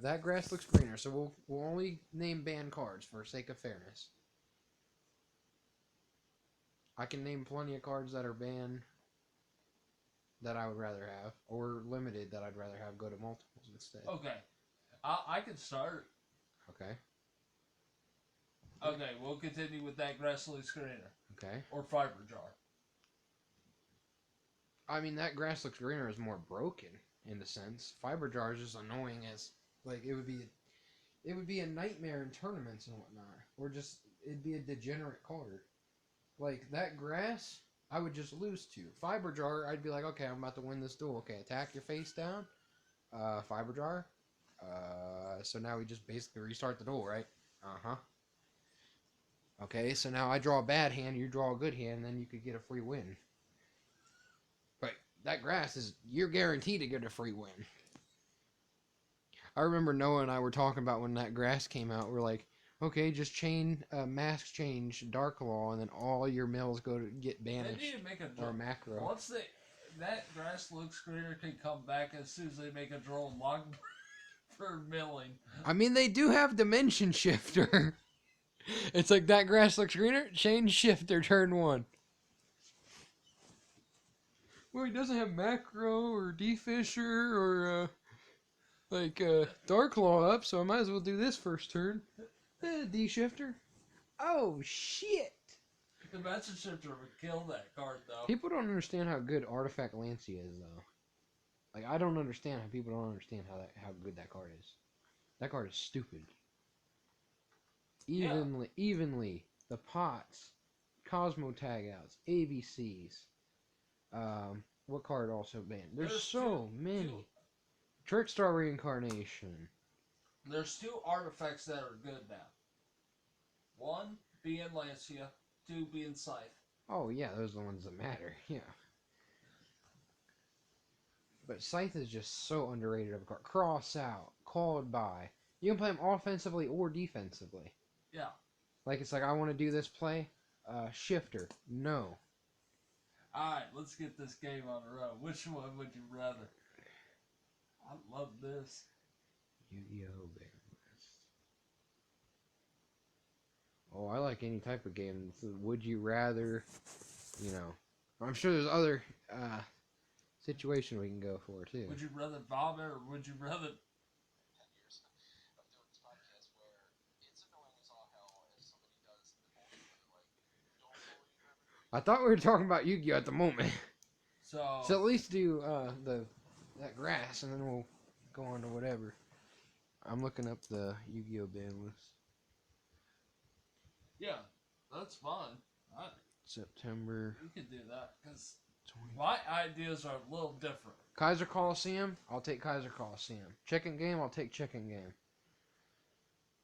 That grass looks greener, so we'll only name banned cards for sake of fairness. I can name plenty of cards that are banned that I would rather have, or limited that I'd rather have go to multiples instead. Okay. I can start. Okay. Okay, we'll continue with that grass looks greener. Okay. Or fiber jar. I mean, that grass looks greener is more broken in a sense. Fiber jar is just annoying as like it would be a nightmare in tournaments and whatnot, or just it'd be a degenerate card. Like that grass, I would just lose to. Fiber jar, I'd be like, okay, I'm about to win this duel. Okay, attack your face down. Fiber jar. So now we just basically restart the duel, right? Uh-huh. Okay, so now I draw a bad hand, you draw a good hand, then you could get a free win. But that grass is, you're guaranteed to get a free win. I remember Noah and I were talking about when that grass came out, we're like, okay, just mask change Dark Law, and then all your mills go to get banished. They need to make a or macro. Once that grass looks greener can come back as soon as they make a draw log for milling. I mean, they do have Dimension Shifter. It's like that grass looks greener, change shifter, turn 1. Well, he doesn't have macro or defisher or Dark Law up, so I might as well do this first turn. D-shifter. Oh, shit. The Dimension Shifter would kill that card, though. People don't understand how good Artifact Lancia is, though. Like, I don't understand how people don't understand how good that card is. That card is stupid. Evenly. The pots. Cosmo tagouts. ABCs. What card also banned? There's so many. Trickstar Reincarnation. There's 2 artifacts that are good now. 1 being Lancia, 2 being Scythe. Oh yeah, those are the ones that matter. Yeah. But Scythe is just so underrated of a card. Cross out, called by. You can play them offensively or defensively. Yeah. Like it's like I want to do this play. Shifter, no. Alright, let's get this game on the road. Which one would you rather? I love this. Yugioh Bear Blast. Oh, I like any type of game. Would you rather, I'm sure there's other situation we can go for too. Would you rather vomit or would you rather... I thought we were talking about Yu-Gi-Oh at the moment. So at least do that grass and then we'll go on to whatever. I'm looking up the Yu-Gi-Oh ban list. Yeah, that's fine. September. We could do that because my ideas are a little different. Kaiser Coliseum, I'll take Kaiser Coliseum. Chicken Game, I'll take Chicken Game.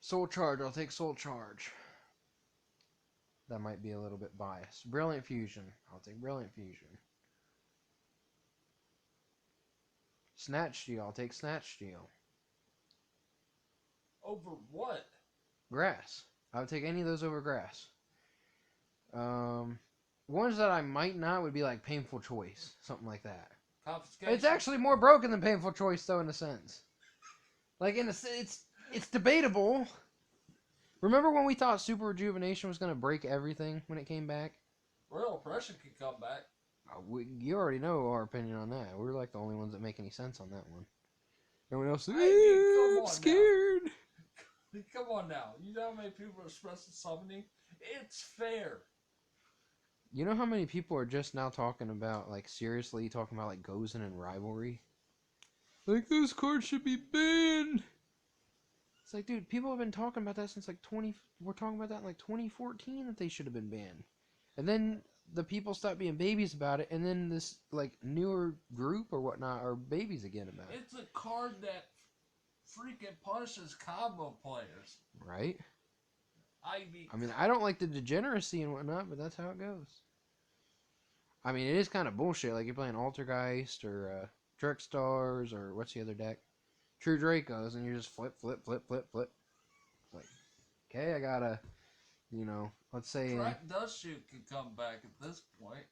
Soul Charge, I'll take Soul Charge. That might be a little bit biased. Brilliant Fusion, I'll take Brilliant Fusion. Snatch Steal, I'll take Snatch Steal. Over what? Grass. I would take any of those over grass. Ones that I might not would be like Painful Choice. Something like that. Confiscation. It's actually more broken than Painful Choice, though, in a sense. Like, it's debatable. Remember when we thought Super Rejuvenation was going to break everything when it came back? Royal Oppression could come back. You already know our opinion on that. We're like the only ones that make any sense on that one. Everyone else is, I'm scared. Come on now. You know how many people are expressing summoning? It's fair. You know how many people are just now talking about, like, seriously talking about, like, Gozen and Rivalry? Like, those cards should be banned. It's like, dude, people have been talking about that since, like, we're talking about that in, like, 2014 that they should have been banned. And then the people stopped being babies about it, and then this, like, newer group or whatnot are babies again about it. It's a card that freaking punishes combo players. Right? I mean, I don't like the degeneracy and whatnot, but that's how it goes. I mean, it is kind of bullshit. Like, you're playing Altergeist or Trickstars or what's the other deck? True Dracos, and you just flip. It's like, okay, I gotta, let's say... Track Dust Shoot could come back at this point.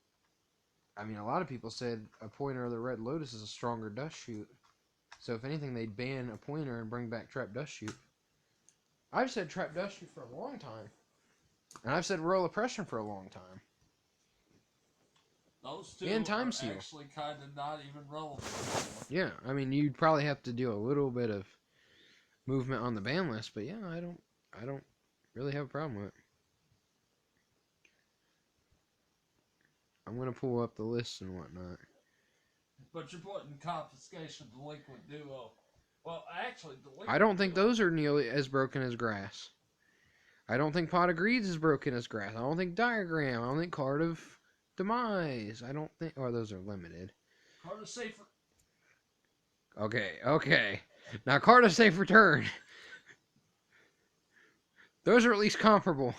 I mean, a lot of people said a Pointer of the Red Lotus is a stronger Dust Shoot. So if anything, they'd ban a pointer and bring back Trap Dust Shoot. I've said Trap Dust Shoot for a long time. And I've said Royal Oppression for a long time. Those two And Time are Seal. actually kind of not even relevant anymore. Yeah, I mean, you'd probably have to do a little bit of movement on the ban list, but yeah, I don't really have a problem with it. I'm gonna pull up the lists and whatnot. But you're putting Confiscation, Delinquent Duo. Well, actually, Delinquent I don't think Duo, those are nearly as broken as Grass. I don't think Pot of Greed's as broken as Grass. I don't think Diagram. I don't think Card of Demise. I don't think... Oh, those are limited. Card of Safe. Okay. Now, Card of Safe Return. Those are at least comparable.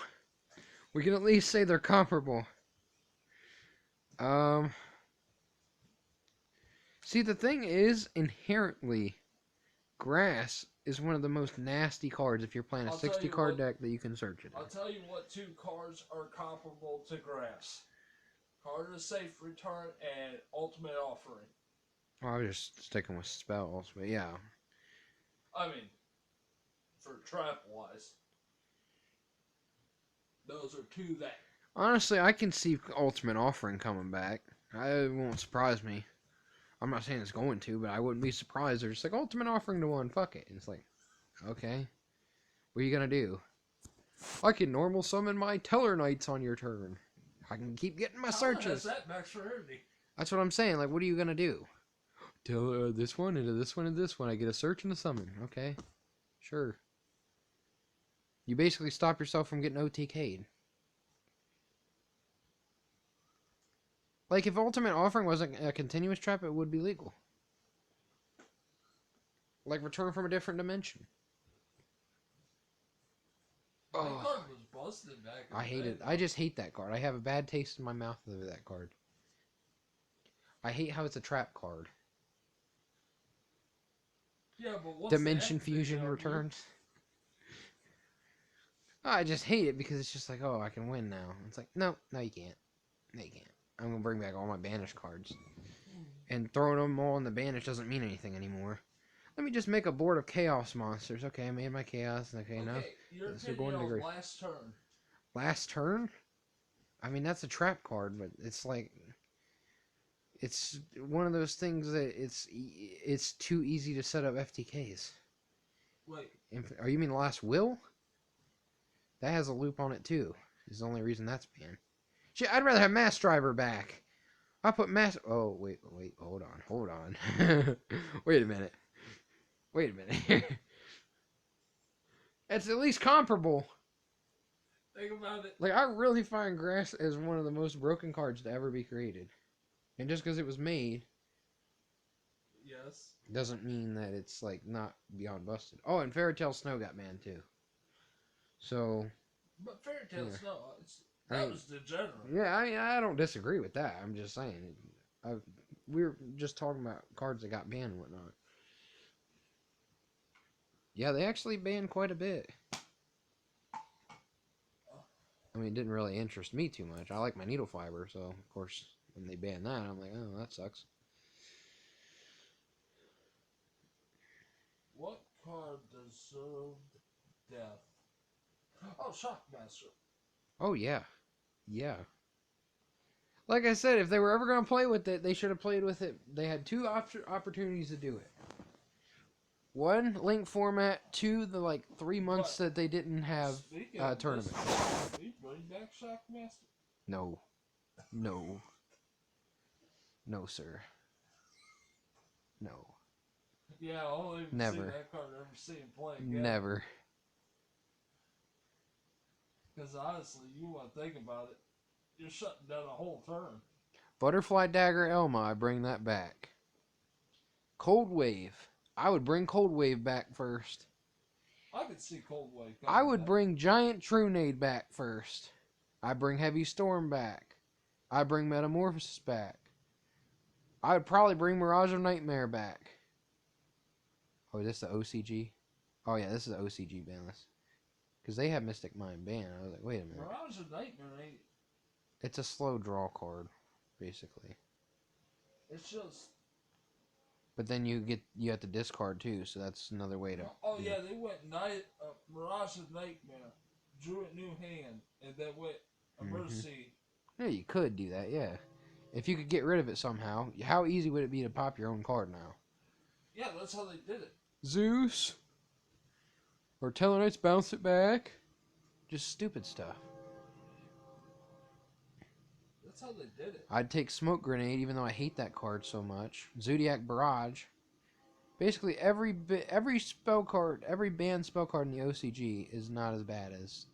We can at least say they're comparable. See, the thing is, inherently, Grass is one of the most nasty cards if you're playing a 60-card deck that you can search it. I'll tell you what two cards are comparable to Grass. Card of Safe Return and Ultimate Offering. Well, I was just sticking with spells, but yeah. I mean, for trap-wise, those are two that... Honestly, I can see Ultimate Offering coming back. It won't surprise me. I'm not saying it's going to, but I wouldn't be surprised. They're just like, Ultimate Offering to one, fuck it. And it's like, okay. What are you gonna do? I can normal summon my Teller Knights on your turn. I can keep getting my searches. That max rarity. That's what I'm saying. Like, what are you gonna do? Tell this one into this one and this one. I get a search and a summon. Okay, sure. You basically stop yourself from getting OTK'd. Like, if Ultimate Offering wasn't a continuous trap, it would be legal. Like, Return from a Different Dimension. My card was busted back in I hate it. I just hate that card. I have a bad taste in my mouth over that card. I hate how it's a trap card. Yeah, but what's Dimension Fusion returns. Oh, I just hate it because it's just like, oh, I can win now. It's like, no, you can't. No, you can't. I'm going to bring back all my banish cards. And throwing them all in the banish doesn't mean anything anymore. Let me just make a board of chaos monsters. Okay, I made my chaos. Okay, now your they're going to grave. last turn. Last turn? I mean, that's a trap card, but it's like... It's one of those things that it's too easy to set up FTKs. Wait. Oh, you mean the last will? That has a loop on it too. Is the only reason that's banned. Shit, I'd rather have Mass Driver back. I'll put Mass... Oh, wait, hold on. Wait a minute. It's at least comparable. Think about it. Like, I really find Grass as one of the most broken cards to ever be created. And just because it was made... Yes. Doesn't mean that it's, like, not beyond busted. Oh, and Fairy Tale Snow got banned, too. So... But Fairy Tale yeah. Snow, that was degenerate. Yeah, I don't disagree with that. I'm just saying. We were just talking about cards that got banned and whatnot. Yeah, they actually banned quite a bit. I mean, it didn't really interest me too much. I like my needle fiber, so, of course, when they banned that, I'm like, oh, that sucks. What card deserved death? Oh, Shockmaster. Oh, yeah. Yeah. Like I said, if they were ever going to play with it, they should have played with it. They had two opportunities to do it. One, link format. Two, the, 3 months that they didn't have tournament. We bring back Shockmaster? No, sir. No. Yeah, I'll even Never. see that card ever see him play again. Never. Because honestly, you want to think about it, you're shutting down a whole turn. Butterfly Dagger Elma, I bring that back. Cold Wave. I would bring Cold Wave back first. I could see Cold Wave. I would bring Giant Trunade back first. I bring Heavy Storm back. I bring Metamorphosis back. I would probably bring Mirage of Nightmare back. Oh, is this the OCG? Oh yeah, this is the OCG ban list. Because they have Mystic Mind banned. I was like, wait a minute. Mirage of Nightmare ain't... It's a slow draw card, basically. It's just... But then you have to discard too, so that's another way to. Oh yeah, they went Mirage's Nightmare, drew a new hand, and then went Emergency. Yeah, you could do that. Yeah, if you could get rid of it somehow, how easy would it be to pop your own card now? Yeah, that's how they did it. Zeus or Tellarknights bounce it back. Just stupid stuff. That's how they did it. I'd take Smoke Grenade, even though I hate that card so much. Zodiac Barrage. Basically, every spell card, every banned spell card in the OCG is not as bad as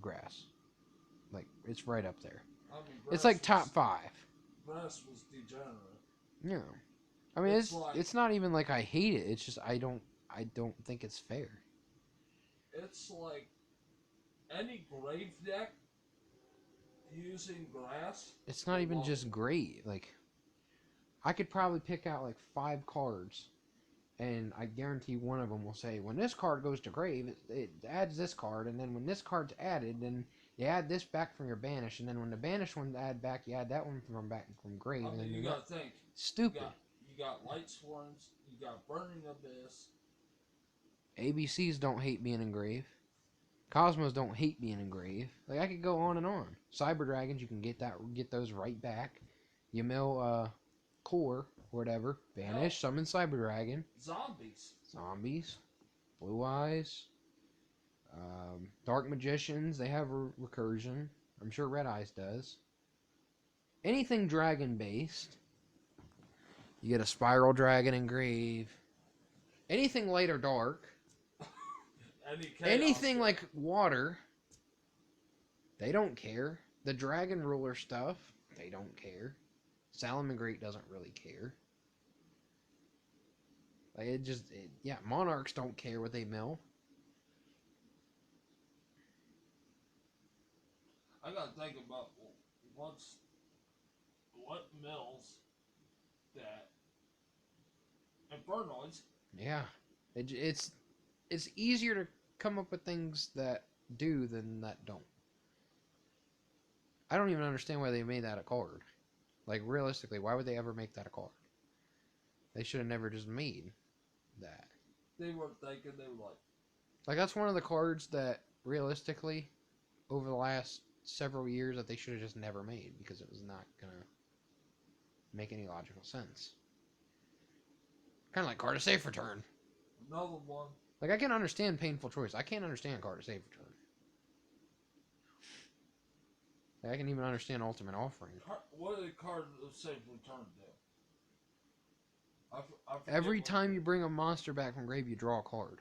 Grass. Like, it's right up there. I mean, It's like top 5. Grass was degenerate. Yeah. I mean, it's not even like I hate it. It's just I don't think it's fair. It's like any grave deck using Grass. It's not even just great. Like, I could probably pick out like 5 cards, and I guarantee one of them will say, when this card goes to grave, it adds this card, and then when this card's added, then you add this back from your banish, and then when the banished one's add back, you add that one from grave. I mean, and then you gotta think. Stupid. You got Light Swarms, you got Burning Abyss. ABCs don't hate being in grave. Cosmos don't hate being in grave. Like, I could go on and on. Cyber Dragons, you can get those right back. You mill core or whatever, banish, summon Cyber Dragon. Zombies. Blue Eyes. Dark Magicians, they have recursion. I'm sure Red Eyes does. Anything dragon based. You get a Spiral Dragon in grave. Anything light or dark. Anything like water. They don't care. The Dragon Ruler stuff, they don't care. Salamangreat doesn't really care. Like, Monarchs don't care what they mill. I gotta think about what mills that Infernoids. Yeah, it's easier to come up with things that do than that don't. I don't even understand why they made that a card. Like, realistically, why would they ever make that a card? They should have never just made that. They were thinking, they were like, that's one of the cards that, realistically, over the last several years, that they should have just never made, because it was not going to make any logical sense. Kind of like Card of Safe Return. Another one. Like, I can understand Painful Choice. I can't understand Card of Safe Return. Like, I can even understand Ultimate Offering. What did Card of Safe Return do? Every time you bring a monster back from grave, you draw a card.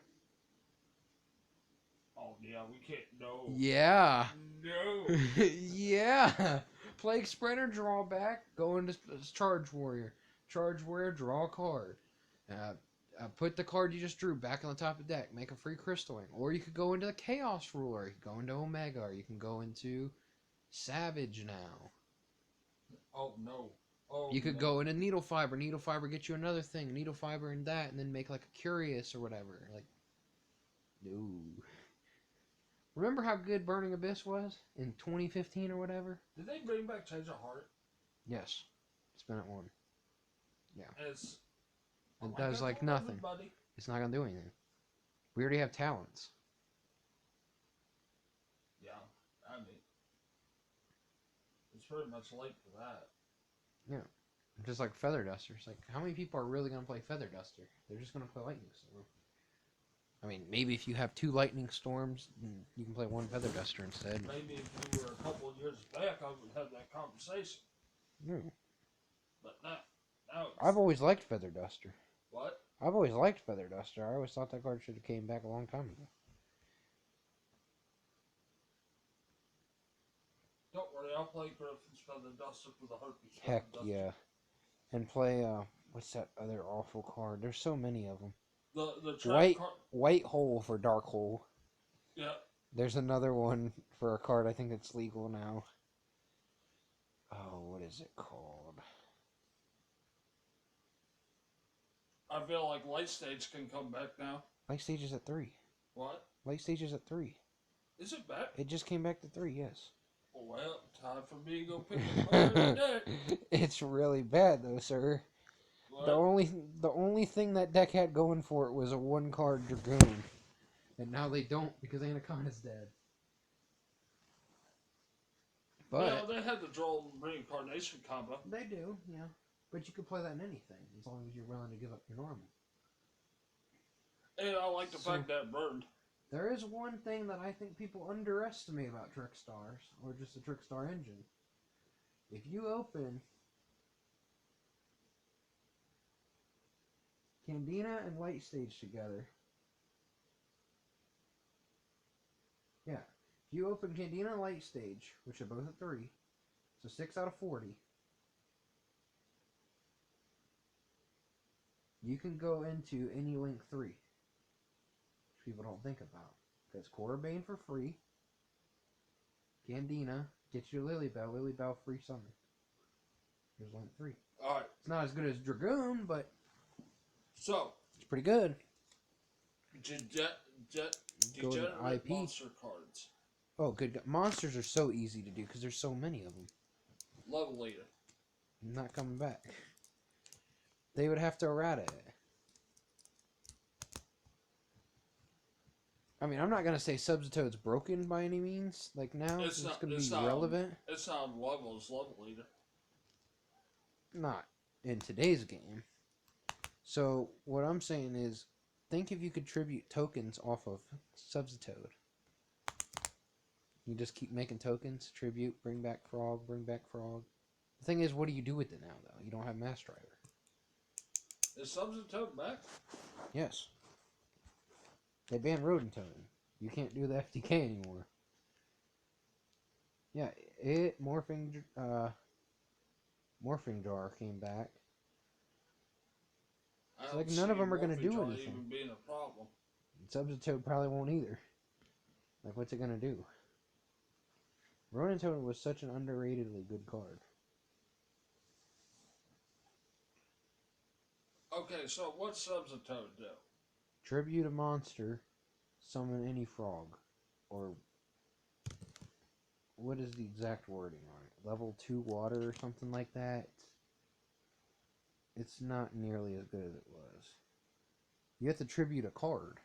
Oh, yeah, we can't. No. Yeah. No. Yeah. Plague Spreader, draw back, go into Charge Warrior. Charge Warrior, draw a card. Put the card you just drew back on the top of the deck. Make a free Crystalling. Or you could go into the Chaos Ruler. You can go into Omega. Or you can go into Savage now. Oh, no. Oh, you could go into Needle Fiber. Needle Fiber gets you another thing. Needle Fiber and that. And then make like a Curious or whatever. Like, no. Remember how good Burning Abyss was in 2015 or whatever? Did they bring back Change of Heart? Yes. Spin it 1. Yeah. It does like nothing. It's not going to do anything. We already have talents. Yeah. I mean, it's pretty much late for that. Yeah. Just like Feather Duster. It's like, how many people are really going to play Feather Duster? They're just going to play Lightning Storm. I mean, maybe if you have 2 Lightning Storms, you can play 1 Feather Duster instead. Maybe if you were a couple of years back, I would have that conversation. Yeah. But now I've always liked Feather Duster. What? I've always liked Feather Duster. I always thought that card should have came back a long time ago. Don't worry, I'll play Griffin's Feather Duster for the herpes. Heck yeah. And play, what's that other awful card? There's so many of them. The White Hole for Dark Hole. Yeah. There's another one for a card I think that's legal now. Oh, what is it called? I feel like Light Stage can come back now. Light Stage is at 3. What? Light Stage is at 3. Is it back? It just came back to 3, yes. Well, time for me to go pick up my deck. It's really bad though, sir. The What? only thing that deck had going for it was a 1-card Dragoon. And now they don't because Anaconda's dead. But They had the Droll Reincarnation combo. they do, yeah. But you could play that in anything as long as you're willing to give up your normal. And I like the fact that it burned. There is one thing that I think people underestimate about Trickstars, or just the Trickstar engine. If you open Candina and Light Stage together, yeah, if you open Candina and Light Stage, which are both at 3, so 6 out of 40, you can go into any Link 3, which people don't think about. That's Corabane for free. Candina, get your Lilybell free summon. Here's Link 3. Alright. It's not as good as Dragoon, but So, it's pretty good. Degenerate IP. monster cards. Oh, good. Monsters are so easy to do because there's so many of them. Level leader. Not coming back. They would have to errata it. I mean, I'm not going to say Subzitoad's broken by any means. Like, now, it's going to be relevant. It's not on level as level leader. Not in today's game. So, what I'm saying is, think if you could tribute tokens off of Subzitoad. You just keep making tokens, tribute, bring back Frog, bring back Frog. The thing is, what do you do with it now, though? You don't have Mass Driver. Is Subzitoad back? Yes. They banned Rodentone. You can't do the FTK anymore. Yeah, Morphing Jar came back. It's like none of them are going to do anything. Even being a problem. Subzitoad probably won't either. Like, what's it going to do? Rodentone was such an underratedly good card. Okay, so what's Subzitoad do? Tribute a monster, summon any frog. Or, what is the exact wording on it? Level 2 water or something like that? It's not nearly as good as it was. You have to tribute a card.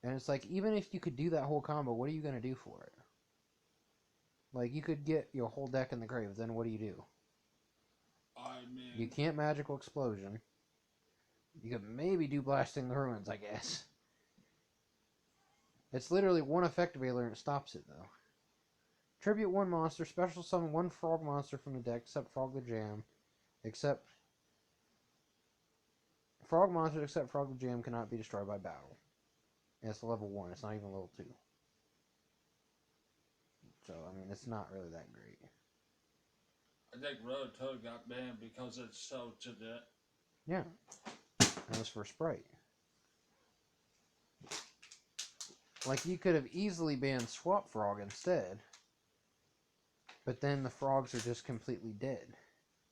And it's like, even if you could do that whole combo, what are you going to do for it? Like, you could get your whole deck in the grave, then what do? I mean... You can't Magical Explosion. You could maybe do Blasting the Ruins, I guess. It's literally one effect veiler and it stops it, though. Tribute 1 monster, special summon 1 frog monster from the deck, except Frog the Jam. Except... Frog monsters except Frog the Jam cannot be destroyed by battle. And it's level 1, it's not even level 2. So, I mean, it's not really that great. I think Rodentone got banned because it's so to debt. Yeah. That was for Sprite. Like, you could have easily banned Swap Frog instead. But then the frogs are just completely dead.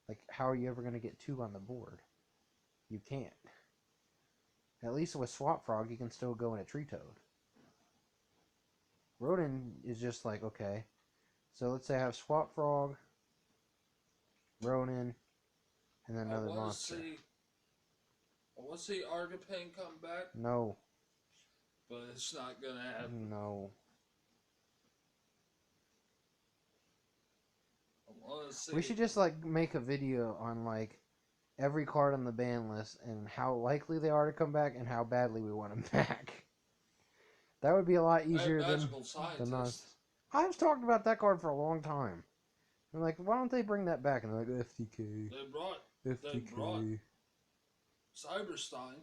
Like, how are you ever going to get 2 on the board? You can't. At least with Swap Frog, you can still go in a Tree Toad. Rodent is just like, okay. So let's say I have Swap Frog, Ronin, and then another monster. I want to see Argapane come back. No. But it's not going to happen. No. I want to see. We should just, like, make a video on, like, every card on the ban list and how likely they are to come back and how badly we want them back. That would be a lot easier than us. I've talked about that card for a long time. I'm like, why don't they bring that back? And they're like, FTK. They brought Cyberstein.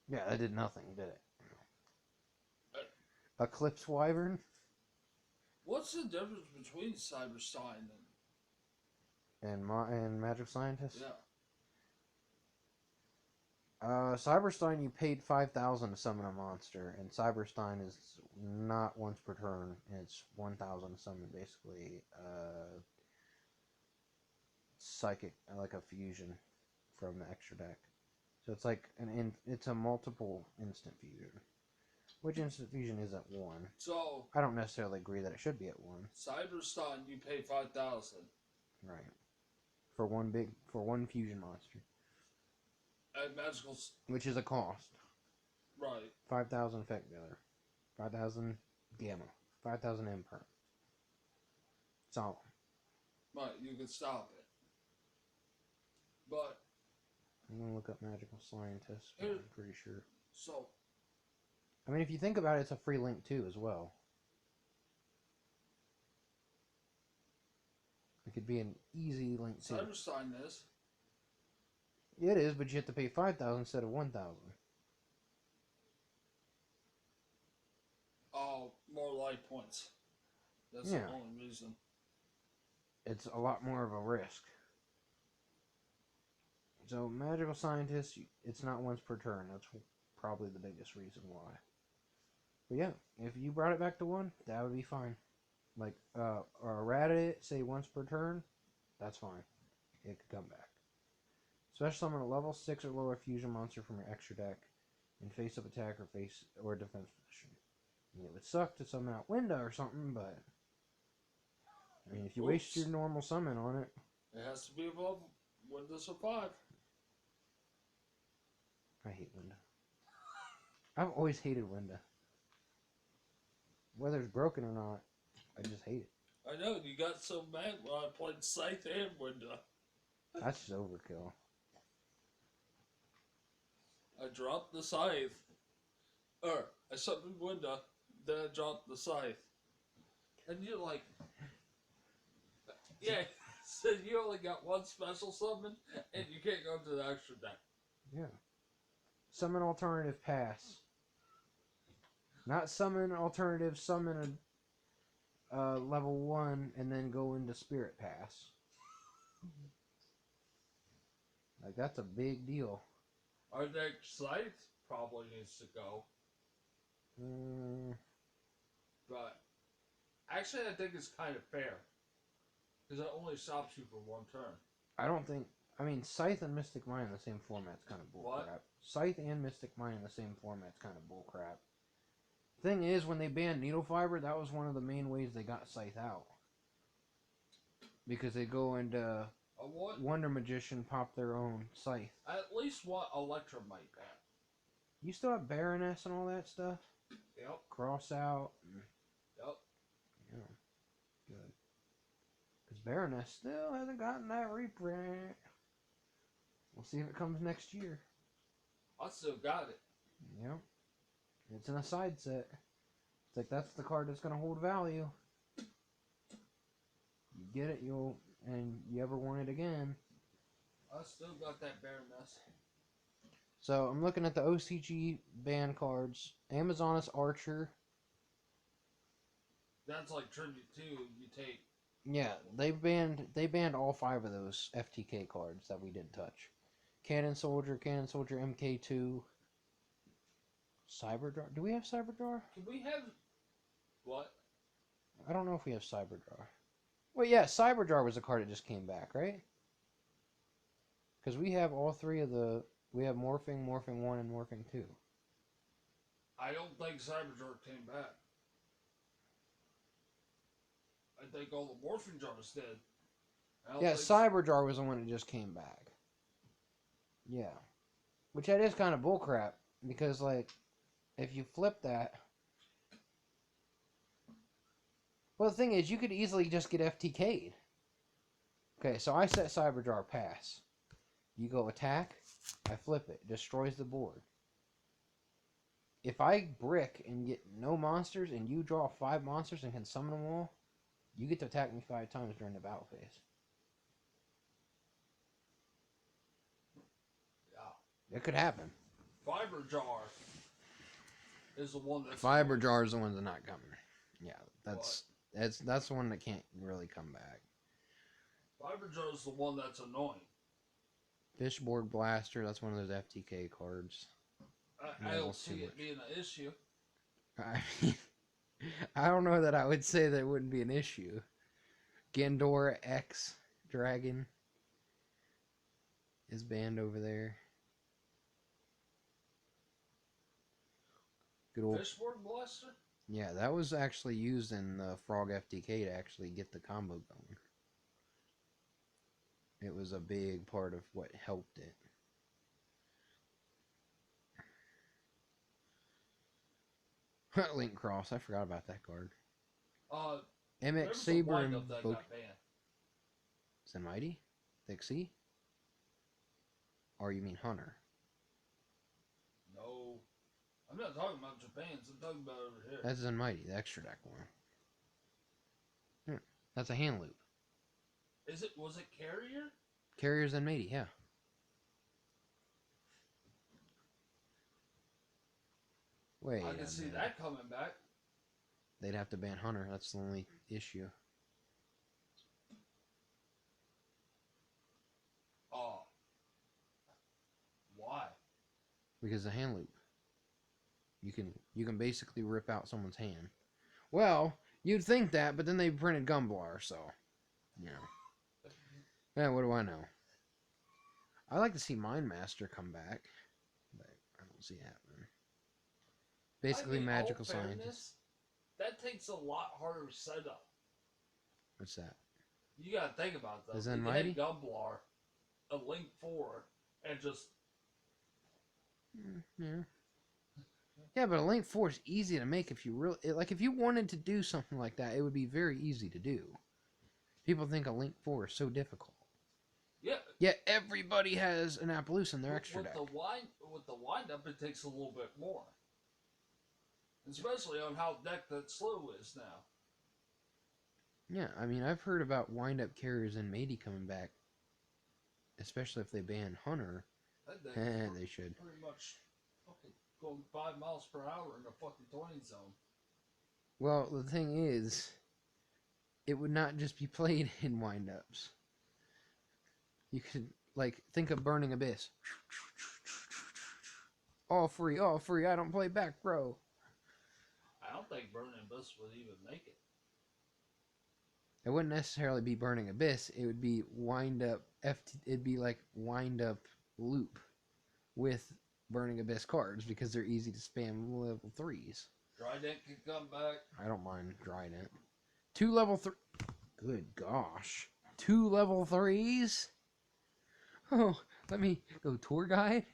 Yeah, that did nothing, did it? Eclipse Wyvern? What's the difference between Cyberstein and Magic Scientist? Yeah. Cyberstein, you paid 5,000 to summon a monster, and Cyberstein is not once per turn, and it's 1,000 to summon, basically, psychic, like a fusion from the extra deck. So it's like, it's a multiple instant fusion. Which instant fusion is at 1. So I don't necessarily agree that it should be at 1. Cyberstein, you pay 5,000. Right. for one fusion monster, And magical. which is a cost. Right. 5,000 effect dealer, 5,000 gamma, 5,000 imperm. Solid. Right, you can stop it. But I'm gonna look up magical scientist. But I'm pretty sure. So. I mean, if you think about it, it's a free link too, as well. It could be an easy link too. Cyberstein is. It is, but you have to pay 5,000 instead of 1,000. Oh, more life points. That's Yeah. the only reason. It's a lot more of a risk. So, magical scientist, it's not once per turn. That's probably the biggest reason why. But yeah, if you brought it back to 1, that would be fine. Like, or errata it, say once per turn, that's fine. It could come back. Special summon a level 6 or lower fusion monster from your extra deck in face-up attack or defense position. I mean, it would suck to summon out Winda or something, but I mean, if you waste your normal summon on it, it has to be above Windows of 5. I hate Winda. I've always hated Winda. Whether it's broken or not, I just hate it. I know, you got so mad when I played Scythe and Winda. That's just overkill. I dropped the Scythe. I summoned Winda, then I dropped the Scythe. And you're like, yeah, so you only got one special summon, and you can't go to the extra deck. Yeah. Summon alternative pass. Not summon alternative, summon a level 1 and then go into spirit pass. Like, that's a big deal. Our next Scythe probably needs to go. But actually, I think it's kind of fair. Because it only stops you for 1 turn. I don't think... I mean, Scythe and Mystic Mine in the same format's kind of bullcrap. Scythe and Mystic Mine in the same format's kind of bullcrap. Thing is, when they banned Needle Fiber, that was one of the main ways they got Scythe out. Because they go into Wonder Magician, pop their own Scythe. I at least want Electromite back. You still have Baroness and all that stuff? Yep. Cross out. Yep. Yeah. Good. Because Baroness still hasn't gotten that reprint. We'll see if it comes next year. I still got it. Yep. It's in a side set. It's like, that's the card that's going to hold value. You get it, and you ever want it again. I still got that Baroness. So, I'm looking at the OCG ban cards. Amazoness Archer. That's like Tribute 2, you take. Yeah, they banned all 5 of those FTK cards that we didn't touch. Cannon Soldier MK2. Cyberdraw? Do we have Cyberdraw? Can we have... What? I don't know if we have Cyberdraw. Well, yeah, Cyberdraw was a card that just came back, right? Because we have all 3 of the... We have Morphing 1, and Morphing 2. I don't think Cyberdraw came back. I think all the Morphing Jars did. Yeah, Cyberdraw was the one that just came back. Yeah. Which that is kind of bullcrap. Because, like, if you flip that... Well, the thing is, you could easily just get FTK'd. Okay, so I set Cyberdraw pass. You go attack, I flip it. Destroys the board. If I brick and get no monsters, and you draw 5 monsters and can summon them all, you get to attack me 5 times during the battle phase. Yeah. It could happen. Fiber Jar is the one that's... Fiber Jar is the one that's not coming. Yeah, that's the one that can't really come back. Fiber Jar is the one that's annoying. Fishboard Blaster, that's one of those FTK cards. I don't see it being an issue. I mean, I don't know that I would say that it wouldn't be an issue. Gandora X Dragon is banned over there. Good old Fishboard Blaster? Yeah, that was actually used in the Frog FTK to actually get the combo going. It was a big part of what helped it. Link Cross, I forgot about that card. There MX was a Saber and windup that got banned. Zen Mighty? Thick C? Or you mean Hunter? No. I'm not talking about Japan's. I'm talking about over here. That's Zen Mighty, the extra deck one. Yeah, that's a hand loop. Was it Carrier? Carrier Zen Mighty, yeah. Wait. I can see that coming back. They'd have to ban Hunter. That's the only issue. Oh. Why? Because the hand loop. You can basically rip out someone's hand. Well, you'd think that, but then they printed Gumblar, so you know. Yeah, what do I know? I like to see Mind Master come back, but I don't see it happening. Basically, magical scientist. That takes a lot harder setup. What's that? You gotta think about that. Is that You Mighty? had Gumblar, a Link 4, and just... Yeah. Yeah, but a Link 4 is easy to make if you really... Like, if you wanted to do something like that, it would be very easy to do. People think a Link 4 is so difficult. Yeah. Yet everybody has an Appaloosa in their extra deck. With the wind-up, it takes a little bit more. Especially on how deck that slow is now. Yeah, I mean, I've heard about wind-up carriers and Matey coming back. Especially if they ban Hunter. They should. Pretty much fucking going 5 miles per hour in the fucking 20 zone. Well, the thing is, it would not just be played in wind-ups. You could, like, think of Burning Abyss. All free, I don't play back row. I don't think Burning Abyss would even make it. It wouldn't necessarily be Burning Abyss. It would be wind-up, it'd be like wind-up loop with Burning Abyss cards because they're easy to spam level 3s. Trident can come back. I don't mind Trident. 2 level 3... Good gosh. 2 level 3s? Oh, let me go tour guide.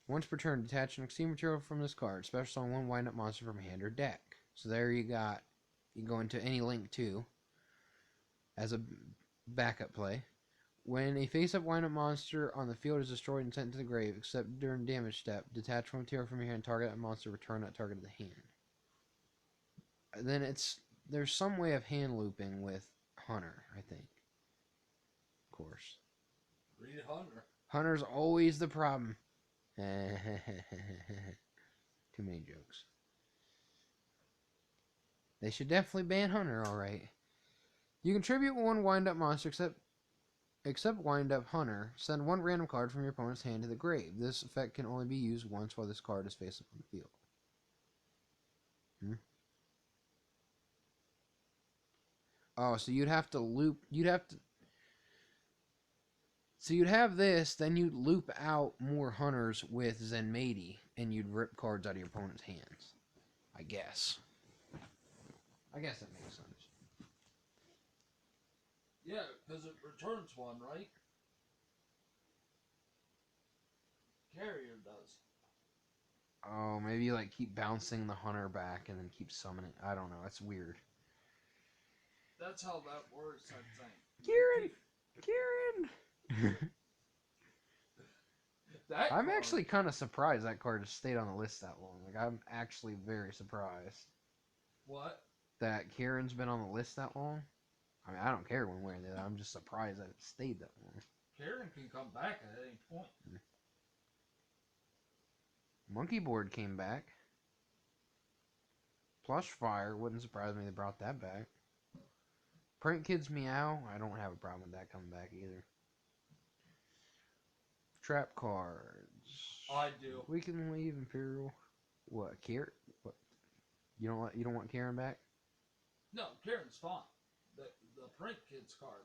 Once per turn, detach an extreme material from this card. Special on one wind-up monster from hand or deck. So there you got... You go into any Link 2 as a backup play. When a face-up wind-up monster on the field is destroyed and sent to the grave, except during damage step, detach one material from your hand, target that monster, return that target to the hand. Then there's some way of hand looping with Hunter, I think. Of course. Read Hunter. Hunter's always the problem. Too many jokes. They should definitely ban Hunter, alright. You contribute one wind-up monster, except wind-up Hunter. Send one random card from your opponent's hand to the grave. This effect can only be used once while this card is face up on the field. Oh, so you'd have to loop... So you'd have this, then you'd loop out more Hunters with Zenmaity, and you'd rip cards out of your opponent's hands. I guess. I guess that makes sense. Yeah, because it returns one, right? Carrier does. Oh, maybe you like keep bouncing the Hunter back and then keep summoning. I don't know. That's weird. That's how that works, I think. Kieran! I'm actually kind of surprised that card has stayed on the list that long. Like, I'm actually very surprised. What? That Kieran's been on the list that long. I mean, I don't care one way or the other. I'm just surprised that it stayed that long. Kieran can come back at any point. Monkey Board came back. Plush Fire, wouldn't surprise me they brought that back. Print Kids Meow, I don't have a problem with that coming back either. Trap cards. I do. We can leave Imperial. What, Kieran? What? You don't want Kieran back? No, Kieran's fine. The Print Kids card.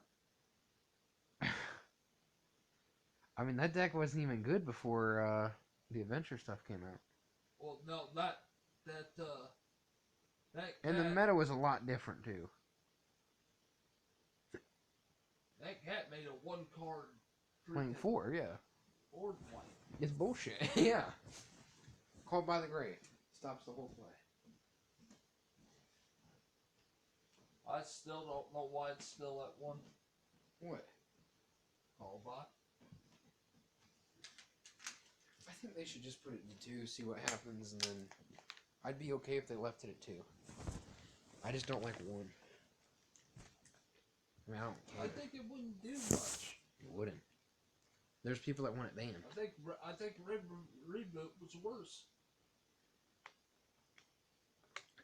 I mean, that deck wasn't even good before the adventure stuff came out. Well, no, And the meta was a lot different too. That cat made a one card Playing 4, yeah. board play. It's bullshit. Yeah. Called by the Great. Stops the whole play. I still don't know why it's still at 1. What? Call by. I think they should just put it to 2, see what happens, and then I'd be okay if they left it at 2. I just don't like 1. I mean, I think it wouldn't do much. It wouldn't. There's people that want it banned. I think Red Reboot was worse.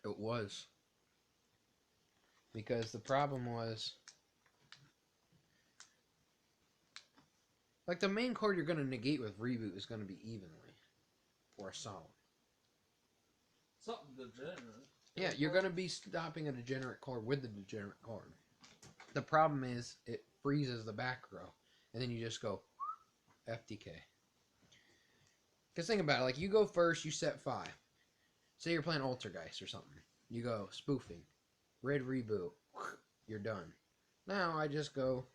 It was. Because the problem was, like, the main card you're going to negate with Reboot is going to be evenly. Or solid. Something degenerate. Yeah, you're going to be stopping a degenerate card with the degenerate card. The problem is, it freezes the back row. And then you just go, FTK. Because think about it, like, you go first, you set 5. Say you're playing Altergeist or something. You go, spoofing. Red Reboot. You're done. Now I just go,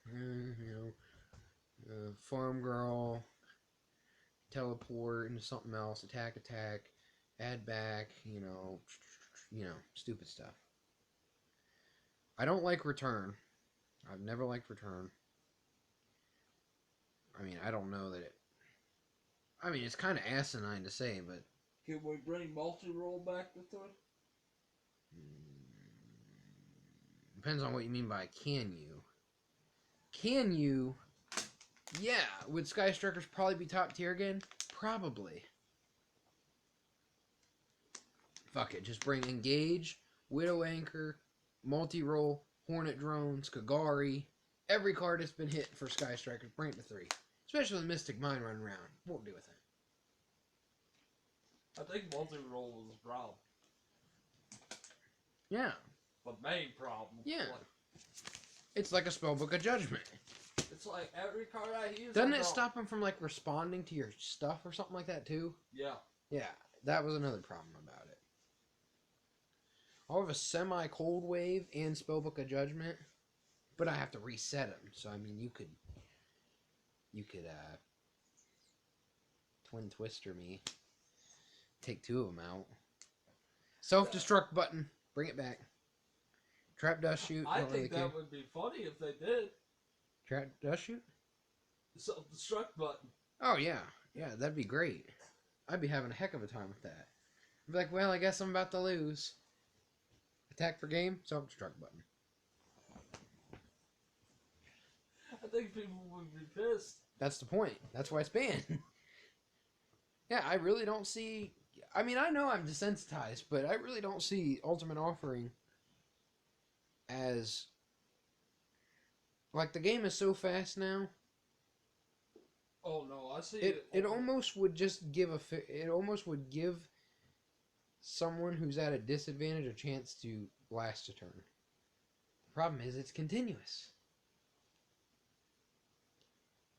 Farm Girl, teleport into something else, attack, add back, stupid stuff. I don't like return. I've never liked return. I mean, I don't know that it... I mean, it's kind of asinine to say, but... Can we bring multi-roll back to 3? Depends on what you mean by can you. Can you? Yeah. Would Sky Strikers probably be top tier again? Probably. Fuck it. Just bring Engage, Widow Anchor, Multi-Roll, Hornet Drones, Kagari. Every card that's been hit for Sky Strikers, bring it to 3. Especially with Mystic Mine running around. Won't do with it. I think multi-roll was the problem. Yeah. The main problem. Yeah. It's like a Spellbook of Judgment. It's like every card I use. Doesn't it stop them from, like, responding to your stuff or something like that, too? Yeah. Yeah. That was another problem about it. I'll have a semi-cold wave and Spellbook of Judgment, but I have to reset them. So, I mean, you could Twin Twister me. Take 2 of them out. Self-destruct button. Bring it back. Trap Dust Shoot. I think that would be funny if they did. Trap Dust Shoot? Self-destruct button. Oh, yeah. Yeah, that'd be great. I'd be having a heck of a time with that. I'd be like, well, I guess I'm about to lose. Attack for game, self-destruct button. I think people would be pissed. That's the point. That's why it's banned. Yeah, I really don't see... I mean, I know I'm desensitized, but I really don't see Ultimate Offering as... Like, the game is so fast now. Oh, no, I see it. It almost would just give It almost would give someone who's at a disadvantage a chance to last a turn. The problem is it's continuous.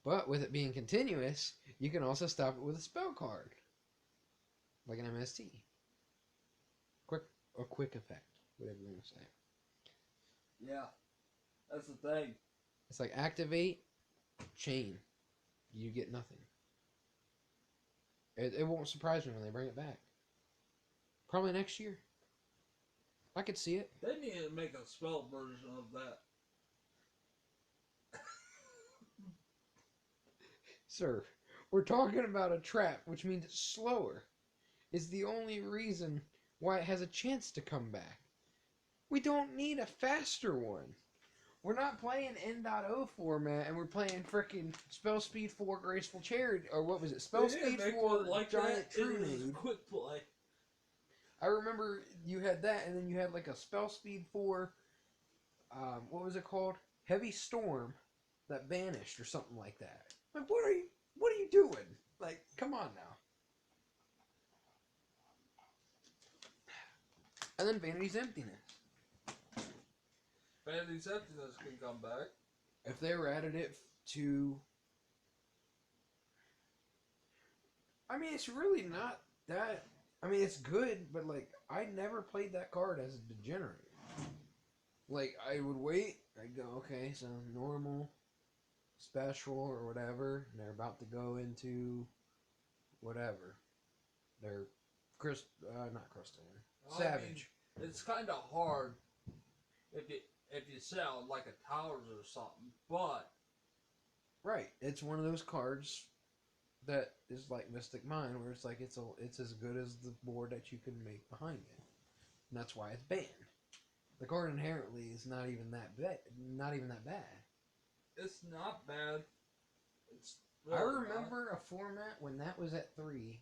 But with it being continuous, you can also stop it with a spell card. Like an MST. Quick effect. Whatever you want to say. Yeah. That's the thing. It's like activate, chain. You get nothing. It won't surprise me when they bring it back. Probably next year. I could see it. They need to make a spell version of that. Sir, we're talking about a trap, which means it's slower. Is the only reason why it has a chance to come back. We don't need a faster one. We're not playing N.O format, and we're playing frickin' Spell Speed 4 Graceful Charity, or what was it? Spell Speed 4 like Giant True Nade. Nade. Quick play. I remember you had that, and then you had like a Spell Speed 4, what was it called? Heavy Storm that vanished, or something like that. Like, what are you doing? Like, come on now. And then Vanity's Emptiness. Vanity's Emptiness can come back. If they were added it to... I mean, it's really not that... I mean, it's good, but like, I never played that card as a degenerate. Like, I would wait. I'd go, okay, so normal, special, or whatever. And they're about to go into whatever. They're not crystal. Savage. I mean, it's kind of hard if you sell like a towers or something, but Right. It's one of those cards that is like Mystic Mine, where it's like it's as good as the board that you can make behind it, and that's why it's banned. The card inherently is not even that bad. Not even that bad. it's not bad. It's I really remember a format when that was at 3,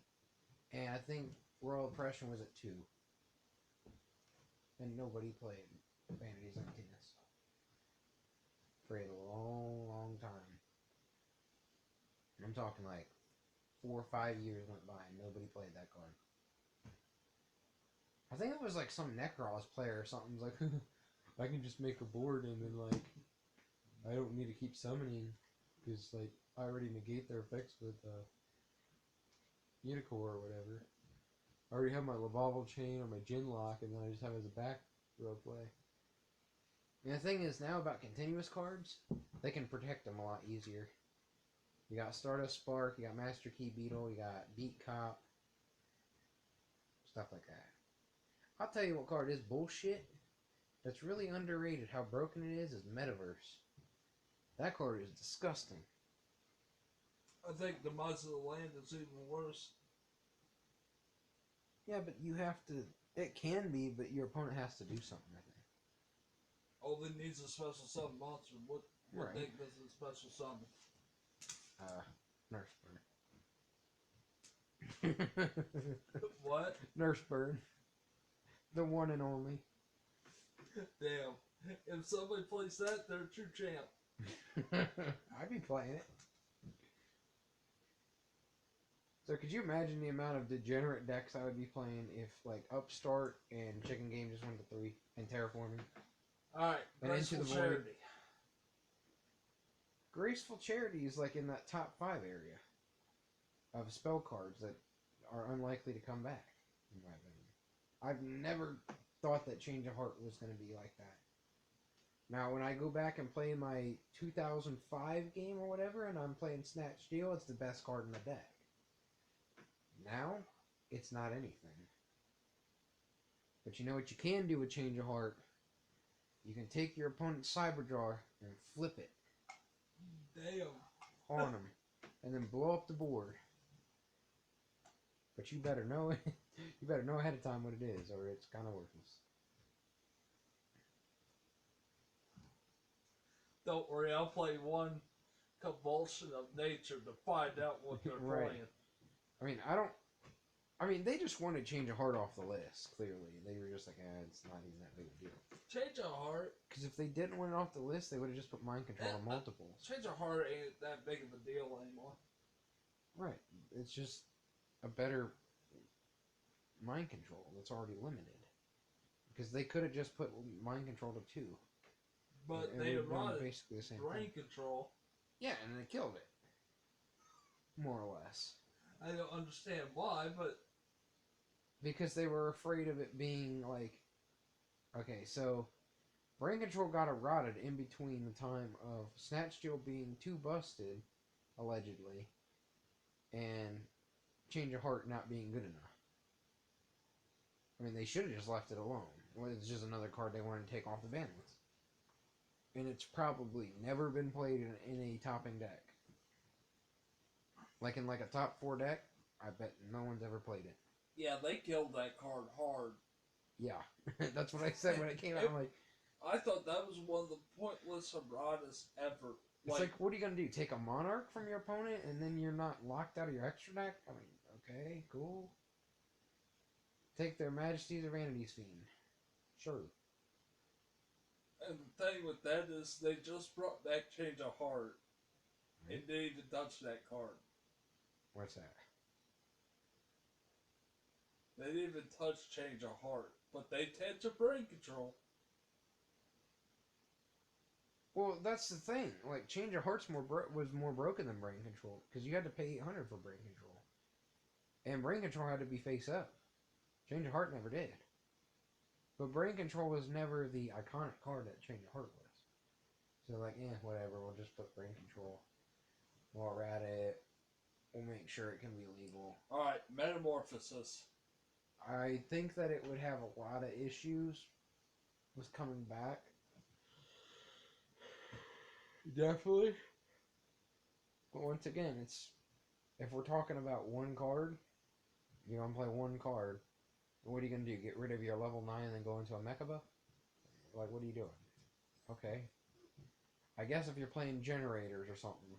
and I think Royal Oppression was at 2, and nobody played Vanities and Emptiness for a long, long time. I'm talking like 4 or 5 years went by and nobody played that card. I think it was like some Necros player or something. Like, I can just make a board and then like I don't need to keep summoning because like I already negate their effects with Unicore or whatever. I already have my Lavalval Chain or my Gin Lock, and then I just have it as a back row play. And the thing is now about continuous cards, they can protect them a lot easier. You got Stardust Spark, you got Master Key Beetle, you got Beat Cop, stuff like that. I'll tell you what card is bullshit. That's really underrated. How broken it is Metaverse. That card is disgusting. I think the Demise of the Land is even worse. Yeah, but you have to. It can be, but your opponent has to do something. I think. All it needs is a special summon monster. What Right. deck does a special summon? Nurse Burn. What? Nurse Burn. The one and only. Damn. If somebody plays that, they're a true champ. I'd be playing it. So could you imagine the amount of degenerate decks I would be playing if like Upstart and Chicken Game just went to 3 and Terraforming? Alright, And Graceful Into the Void. Charity. Graceful Charity is like in that top 5 area of spell cards that are unlikely to come back, in my opinion. I've never thought that Change of Heart was going to be like that. Now, when I go back and play my 2005 game or whatever, and I'm playing Snatch Steal, it's the best card in the deck. Now, it's not anything. But you know what you can do with Change of Heart? You can take your opponent's Cyberdraw and flip it Damn. on them, and then blow up the board. But you better know it. You better know ahead of time what it is, or it's kind of worthless. Don't worry, I'll play one Convulsion of Nature to find out what they're Right. playing. I mean, they just wanted Change of Heart off the list, clearly. They were just like, it's not even that big a deal. Change of Heart. Because if they didn't want it off the list, they would have just put Mind Control on multiples. Change of Heart ain't that big of a deal anymore. Right. It's just a better Mind Control that's already limited. Because they could have just put Mind Control to 2. But And they it would've done run basically the same Brain thing. Control. Yeah, and they killed it. More or less. I don't understand why, but Because they were afraid of it being like... Okay, so... Brain Control got eroded in between the time of Snatch Steal being too busted, allegedly, and Change of Heart not being good enough. I mean, they should have just left it alone. It's just another card they wanted to take off the ban list. And it's probably never been played in a topping deck. Like in like a top 4 deck, I bet no one's ever played it. yeah, they killed that card hard. Yeah, that's what I said when it came out. I'm like, I thought that was one of the pointless erratas ever. it's like, what are you going to do? Take a Monarch from your opponent and then you're not locked out of your extra deck? I mean, okay, cool. Take their Majesty's or Vanity's Fiend. Sure. And the thing with that is they just brought back Change of Heart. And they didn't even touch that card. What's that? They didn't even touch Change of Heart. But they tend to Brain Control. Well, that's the thing. Like, Change of Heart's was more broken than Brain Control. Because you had to pay $800 for Brain Control. And Brain Control had to be face up. Change of Heart never did. But Brain Control was never the iconic card that Change of Heart was. So like, whatever, we'll just put Brain Control. While we're at it, we'll make sure it can be legal. Alright, Metamorphosis. I think that it would have a lot of issues with coming back. Definitely. But once again, if we're talking about one card, you're going to play one card, what are you going to do? Get rid of your level 9 and then go into a mecha buff? Like, what are you doing? Okay. I guess if you're playing generators or something,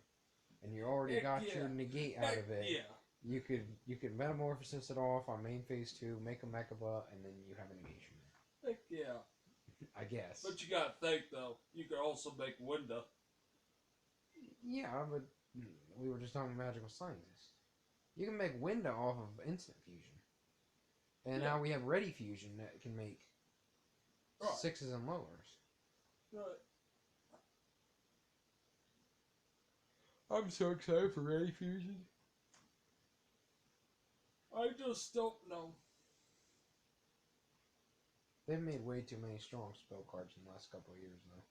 and you already got your negate out of it, you could Metamorphosis it off on main phase 2, make a mecha buff, and then you have a negation. Heck yeah. I guess. But you gotta think, though, you could also make Winda. Yeah, but we were just talking about magical scientists. You can make Winda off of instant fusion. And now we have ready fusion that can make 6s and lowers. Right. I'm so excited for ready fusion. I just don't know. They've made way too many strong spell cards in the last couple of years, though.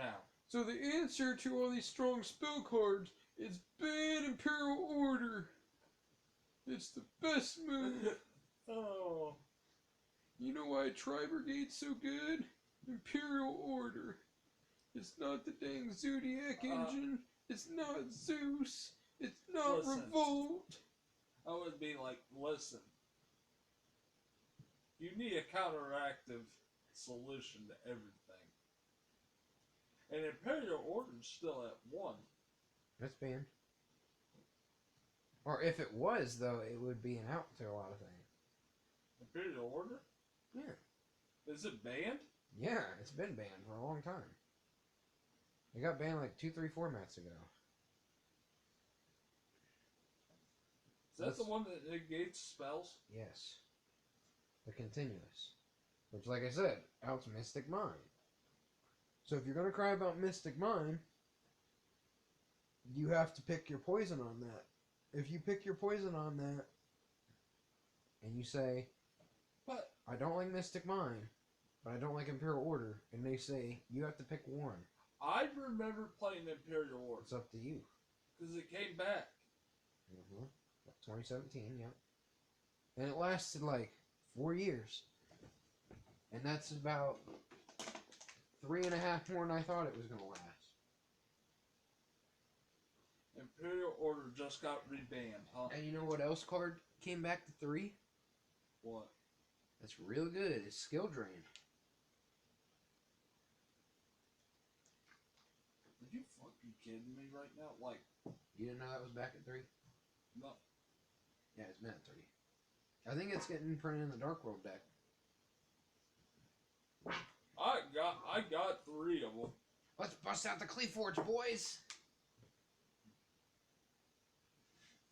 Now. So the answer to all these strong spell cards is ban Imperial Order. It's the best move. Oh. You know why Tri-Brigade's so good? Imperial Order. It's not the dang Zodiac engine. It's not Zeus. It's not Revolt. I would be like, listen. You need a counteractive solution to everything. And Imperial Order's still at 1. That's banned. Or if it was, though, it would be an out to a lot of things. Imperial Order? Yeah. Is it banned? Yeah, it's been banned for a long time. It got banned like 2-3 formats ago. Is that the one that negates spells? Yes. The continuous. Which, like I said, outs Mystic Mind. So if you're going to cry about Mystic Mind, you have to pick your poison on that. If you pick your poison on that, and you say, but I don't like Mystic Mind, but I don't like Imperial Order, and they say, you have to pick one. I remember playing Imperial Order. It's up to you. Because it came back. 2017, yeah. And it lasted like 4 years. And that's about 3.5 more than I thought it was going to last. Imperial Order just got rebanned, huh? And you know what else card came back to 3? What? That's real good. It's Skill Drain. Are you fucking kidding me right now? Like, you didn't know that was back at 3? No. Yeah, it's been at 3. I think it's getting printed in the Dark World deck. I got 3 of them. Let's bust out the Cleaforge, boys!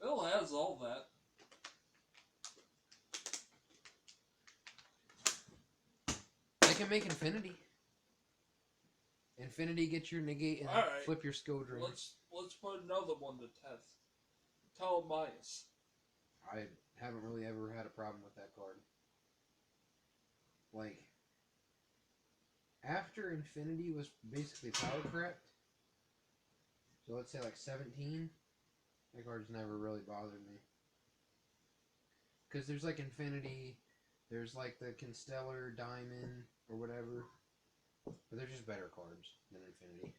Phil has all that. They can make Infinity. Infinity gets your negate and flip your Skill Drain. Let's put another one to test. Telemias. I haven't really ever had a problem with that card. Like, after Infinity was basically power correct, so let's say like 17, that card's never really bothered me. Because there's like Infinity, there's like the Constellar Diamond or whatever, but they're just better cards than Infinity.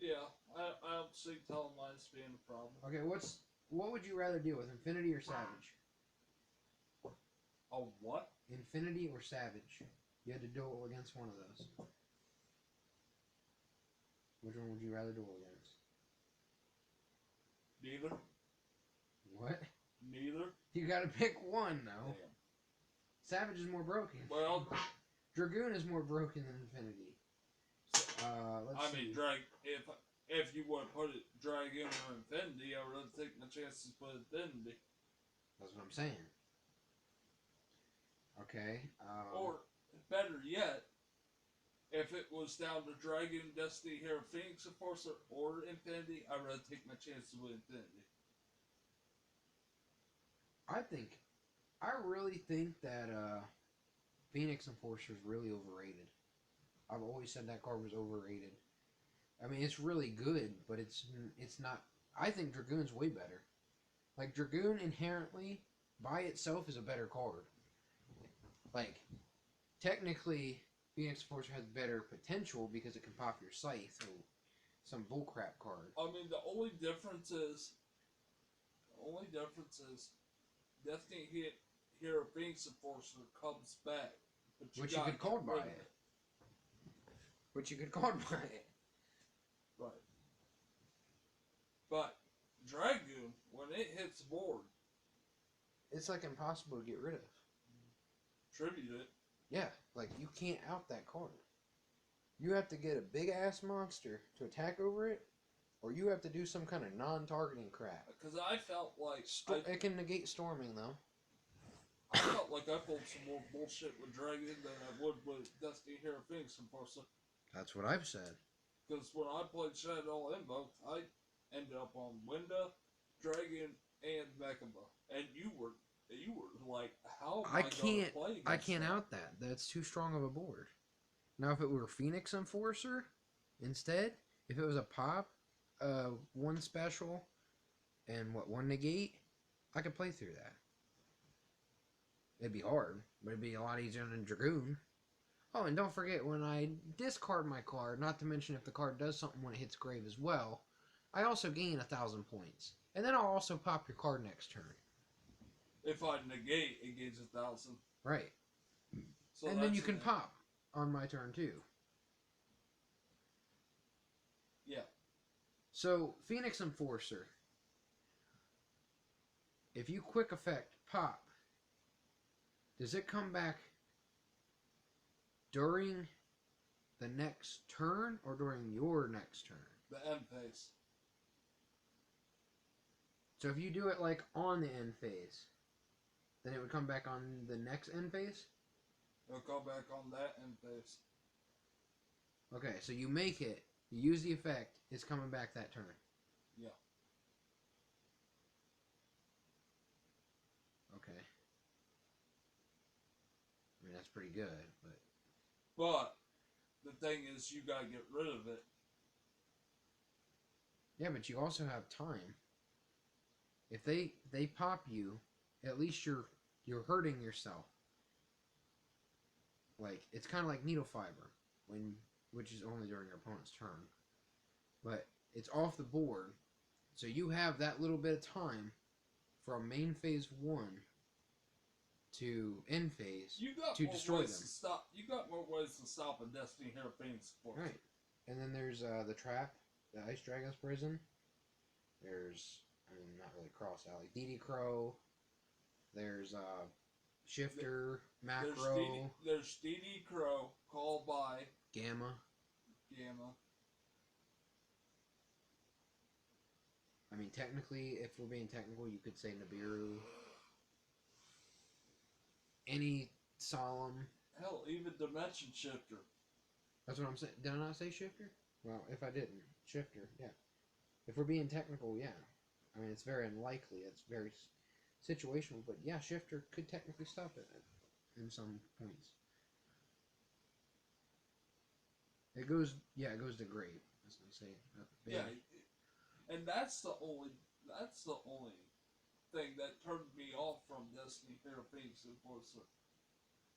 Yeah, I don't see Telemias being a problem. Okay, what would you rather deal with, Infinity or Savage? A what? Infinity or Savage? You had to duel against one of those. Which one would you rather duel against? Neither. What? Neither. You gotta pick one, though. Damn. Savage is more broken. Well, Dragoon is more broken than Infinity. Let's see. If you would put it Dragoon or Infinity, I would rather take my chances with Infinity. That's what I'm saying. Okay. Or, better yet, if it was down to Dragoon, Destiny, Hero, Phoenix Enforcer, or Infinity, I'd rather take my chances with Infinity. I really think that Phoenix Enforcer is really overrated. I've always said that card was overrated. I mean, it's really good, but it's not. I think Dragoon's way better. Like Dragoon inherently by itself is a better card. Like technically, Phoenix Enforcer has better potential because it can pop your Scythe or some bullcrap card. I mean, the only difference is Destiny Hero Phoenix Enforcer comes back, but Which you could card by it. Which you could card by it. Right. But Dragoon, when it hits the board, it's like impossible to get rid of. Tribute it. Yeah, like you can't out that card. You have to get a big ass monster to attack over it, or you have to do some kind of non-targeting crap. Because I felt like it can negate storming though. I felt like I pulled some more bullshit with Dragon than I would with Destiny Hero Phoenix Enforcer. That's what I've said. Because when I played Shadow Invoke, I ended up on Winda, Dragon, and Mechaba. And you were like, how am I gonna play against I can't that? out that. That's too strong of a board. Now if it were Phoenix Enforcer instead, if it was a pop, one special, and one negate, I could play through that. It'd be hard, but it'd be a lot easier than Dragoon. Oh, and don't forget, when I discard my card, not to mention if the card does something when it hits grave as well, I also gain 1,000 points. And then I'll also pop your card next turn. If I negate, it gains 1,000. Right. So and then you can pop on my turn too. Yeah. So, Phoenix Enforcer. If you quick effect pop, does it come back during the next turn or during your next turn? The end phase. So if you do it like on the end phase, then it would come back on the next end phase? It'll go back on that end phase. Okay, so you make it, you use the effect, it's coming back that turn. Yeah. Okay. I mean, that's pretty good, but... But the thing is, you gotta get rid of it. Yeah, but you also have time. If they pop you, at least you're hurting yourself. Like, it's kind of like needle fiber, which is only during your opponent's turn. But it's off the board, so you have that little bit of time from main phase 1 to end phase to destroy them. You got more ways to stop a Destiny Hero Phoenix Enforcer. Right. And then there's the trap, the Ice Dragon's Prison. There's, I mean, not really cross alley. DD Crow. There's Shifter, Macro. There's DD Crow, Call by Gamma. I mean, technically, if we're being technical, you could say Nibiru. Any Solemn. Hell, even Dimension Shifter. That's what I'm saying. Did I not say Shifter? Well, if I didn't, Shifter, yeah. If we're being technical, yeah. I mean, it's very unlikely. It's very situational, but yeah, Shifter could technically stop it in some points. It goes to grave, as they say. Yeah, and that's the only thing that turned me off from Destiny Hero Phoenix Enforcer.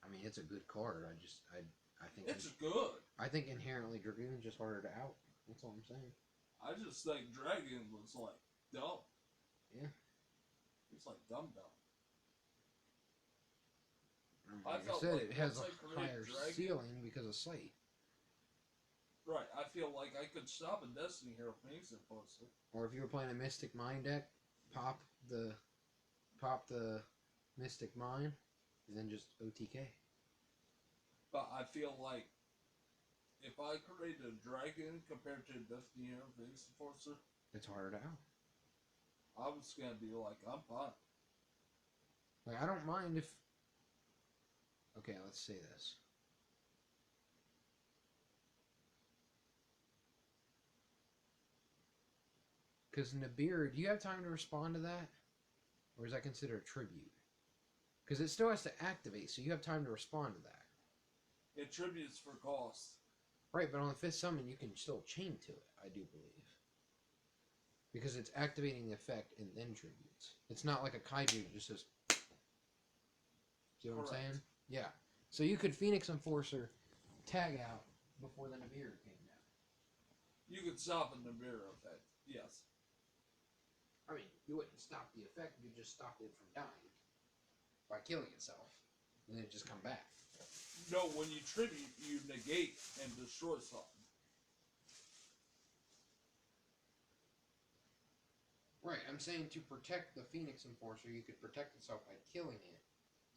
I mean, it's a good card. I think it's good. I think inherently Dragoon's just harder to out. That's all I'm saying. I just think Dragon was like dumb. Yeah. It's like dumb. Like I said, it has a higher ceiling because of Sight. Right, I feel like I could stop a Destiny Hero Phoenix Enforcer. Or if you were playing a Mystic Mind deck, pop the Mystic Mind, and then just OTK. But I feel like if I created a dragon compared to Destiny Hero Phoenix Enforcer, it's harder to out. I was gonna be like, I'm fine. Like, I don't mind if... Okay, let's say this. Because Nibiru, do you have time to respond to that? Or is that considered a tribute? Because it still has to activate, so you have time to respond to that. It tributes for cost. Right, but on the 5th summon, you can still chain to it, I do believe. Because it's activating the effect and then tributes. It's not like a kaiju that just says... See what I'm saying? Yeah. So you could Phoenix Enforcer tag out before the Nibiru came down. You could stop a Nibiru effect, yes. I mean, you wouldn't stop the effect, you just stopped it from dying. By killing itself. And then it just come back. No, when you tribute, you negate and destroy something. Right, I'm saying to protect the Phoenix Enforcer, you could protect itself by killing it,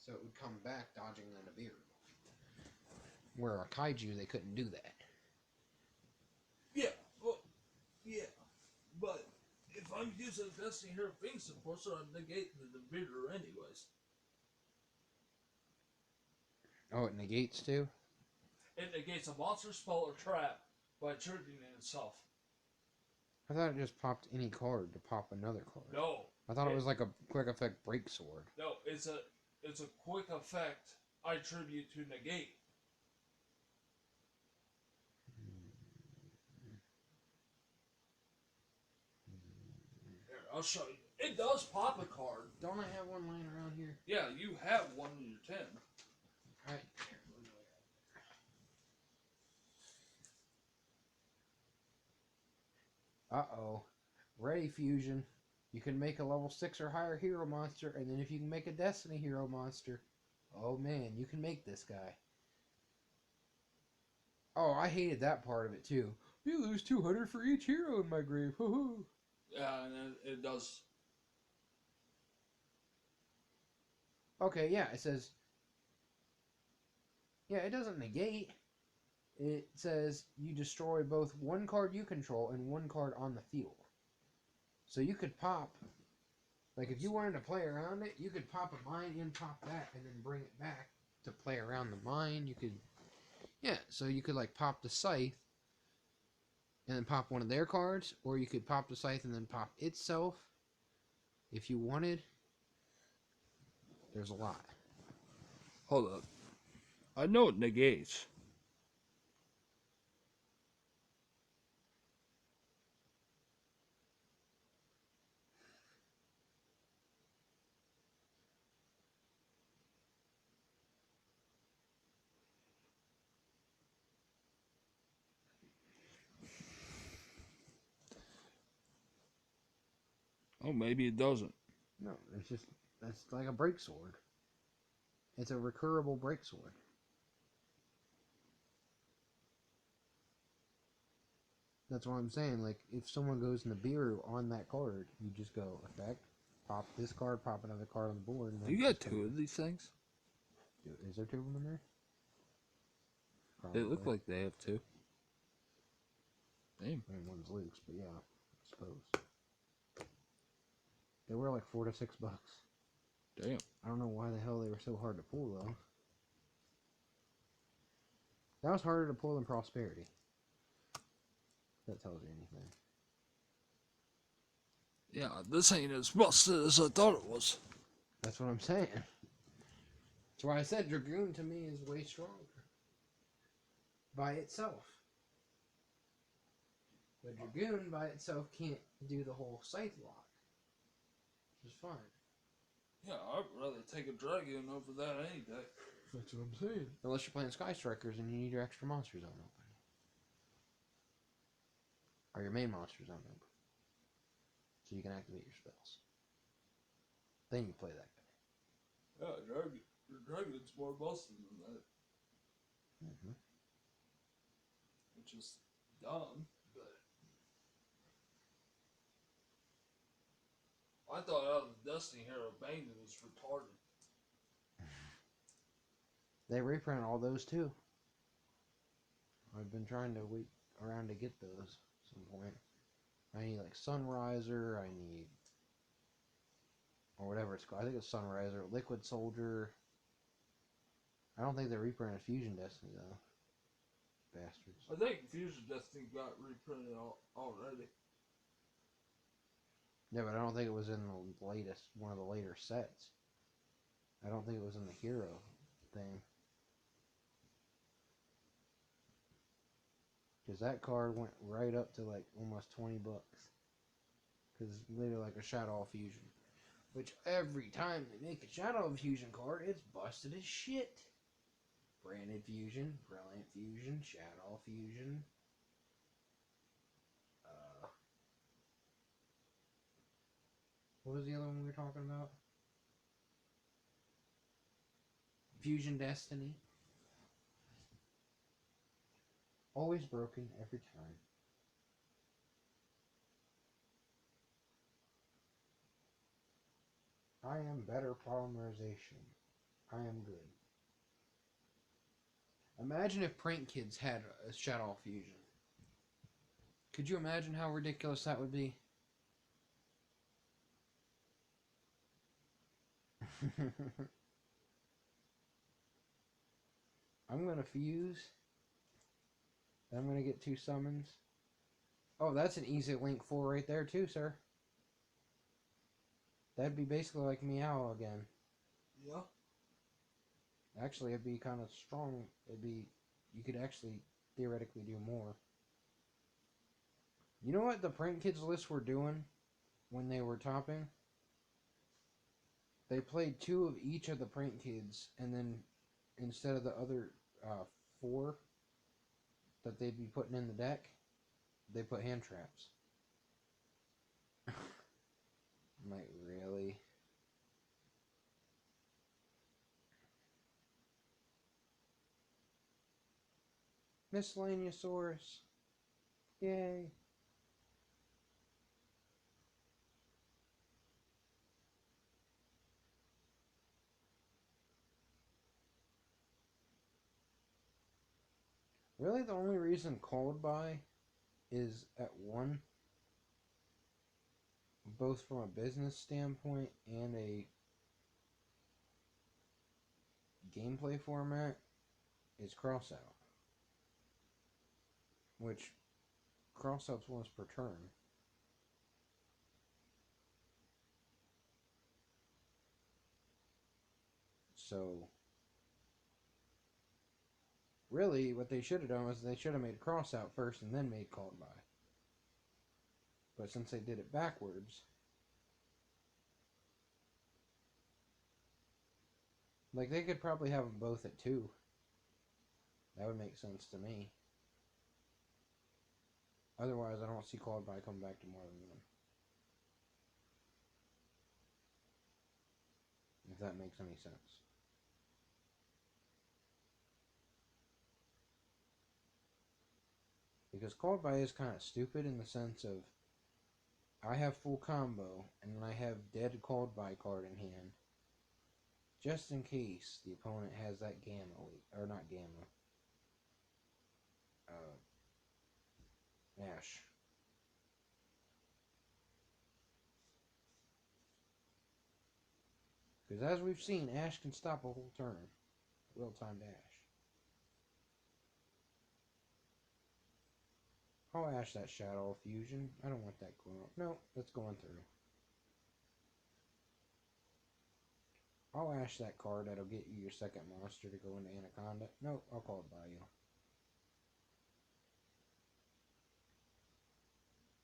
so it would come back dodging the Nibiru. Where a kaiju, they couldn't do that. Yeah, well, yeah, but if I'm using Destiny Hero Phoenix Enforcer, I'm negating the Nibiru anyways. Oh, it negates too? It negates a monster spell or trap by triggering itself. I thought it just popped any card to pop another card. No. I thought it was like a quick effect break sword. No, it's a quick effect I tribute to negate. Here, I'll show you. It does pop a card. Don't I have one lying around here? Yeah, you have one in your 10. Alright. Uh-oh. Ready fusion. You can make a level 6 or higher hero monster, and then if you can make a Destiny hero monster, oh man, you can make this guy. Oh, I hated that part of it too. You lose 200 for each hero in my grave. Hoo-hoo. Yeah, and it does. Okay, yeah, it says... Yeah, it doesn't negate. It says you destroy both one card you control and one card on the field. So you could pop... Like, if you wanted to play around it, you could pop a mine and pop that and then bring it back to play around the mine. You could... Yeah, so you could, like, pop the Scythe and then pop one of their cards, or you could pop the Scythe and then pop itself if you wanted. There's a lot. Hold up. I know it negates. Oh, maybe it doesn't. No, it's just... That's like a break sword. It's a recurable break sword. That's what I'm saying. Like, if someone goes Nibiru on that card, you just go effect, pop this card, pop another card on the board. And then You got 2 of these things? Is there 2 of them in there? Probably. They look like they have 2. Damn. I mean, one's loose, but yeah, I suppose. They were like $4 to $6. Damn. I don't know why the hell they were so hard to pull, though. That was harder to pull than Prosperity. If that tells you anything. Yeah, this ain't as busted as I thought it was. That's what I'm saying. That's why I said Dragoon to me is way stronger. By itself. But Dragoon by itself can't do the whole Scythe lock. Which is fine. Yeah, I'd rather take a Dragon over that any day. That's what I'm saying. Unless you're playing Sky Strikers and you need your extra monster zone open. Or your main monster zone open. So you can activate your spells. Then you play that guy. Yeah, Dragon's more busted than that. Mm-hmm. Which is dumb, but... I thought out of the Destiny Hero Banged was retarded. They reprint all those too. I've been trying to wait around to get those at some point. I need like Sunriser, I need... Or whatever it's called. I think it's Sunriser, Liquid Soldier. I don't think they reprinted Fusion Destiny though. Bastards. I think Fusion Destiny got reprinted already. Yeah, but I don't think it was in the latest, one of the later sets. I don't think it was in the hero thing. Because that card went right up to like almost 20 bucks. Because it's literally like a Shadow Fusion. Which every time they make a Shadow Fusion card, it's busted as shit. Branded Fusion, Brilliant Fusion, Shadow Fusion. What was the other one we were talking about? Fusion Destiny. Always broken every time. I am better polymerization. I am good. Imagine if Prank Kids had a Shadow Fusion. Could you imagine how ridiculous that would be? I'm gonna fuse. I'm gonna get 2 summons. Oh, that's an easy link 4 right there too, sir. That'd be basically like Meow again. Yeah. Actually, it'd be kind of strong. You could actually theoretically do more. You know what the Prank Kids list were doing when they were topping? They played 2 of each of the Prank Kids, and then instead of the other 4 that they'd be putting in the deck, they put hand traps. I'm like, really? Miscellaneousaurus. Yay. Really, the only reason called by is at 1, both from a business standpoint and a gameplay format, is Crossout. Which, Crossout's once per turn. So, really, what they should have done was they should have made Crossout first and then made Called By. But since they did it backwards, like, they could probably have them both at 2. That would make sense to me. Otherwise, I don't see Called By coming back to more than 1. If that makes any sense. Because Called By is kind of stupid in the sense of I have full combo, and then I have dead Called By card in hand. Just in case the opponent has that Gamma, or not Gamma. Ash. Because as we've seen, Ash can stop a whole turn. Well-timed Ash. I'll Ash that Shadow Fusion. I don't want that going on. No, that's going through. I'll Ash that card that'll get you your second monster to go into Anaconda. No, I'll Call It By you.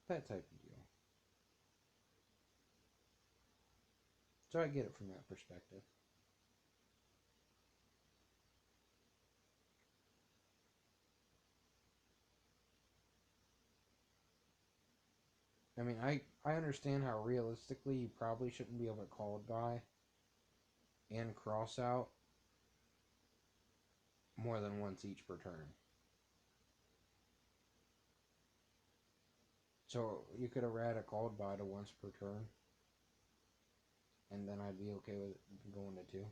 That type of deal. So I get it from that perspective. I mean, I understand how realistically you probably shouldn't be able to Call It By and Cross Out more than once each per turn. So you could have read a Called By to once per turn, and then I'd be okay with it going to 2.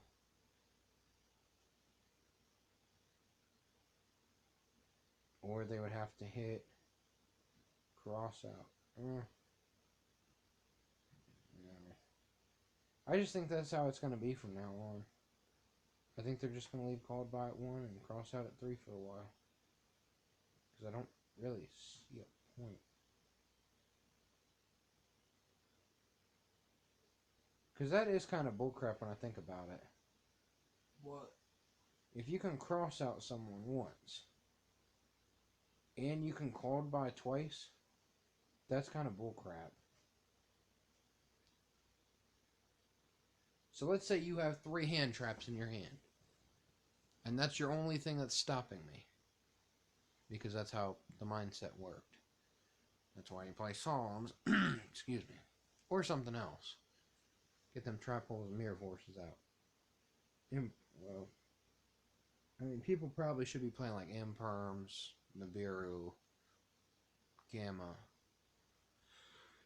Or they would have to hit Cross Out. No. I just think that's how it's going to be from now on. I think they're just going to leave Called By at 1 and Cross Out at 3 for a while. Because I don't really see a point. Because that is kind of bullcrap when I think about it. What? If you can cross out someone once, and you can called by twice, that's kind of bullcrap. So let's say you have 3 hand traps in your hand. And that's your only thing that's stopping me. Because that's how the mindset worked. That's why you play Psalms. Excuse me. Or something else. Get them trap holes and mirror forces out. Well, I mean, people probably should be playing like Imperms, Nibiru, Gamma.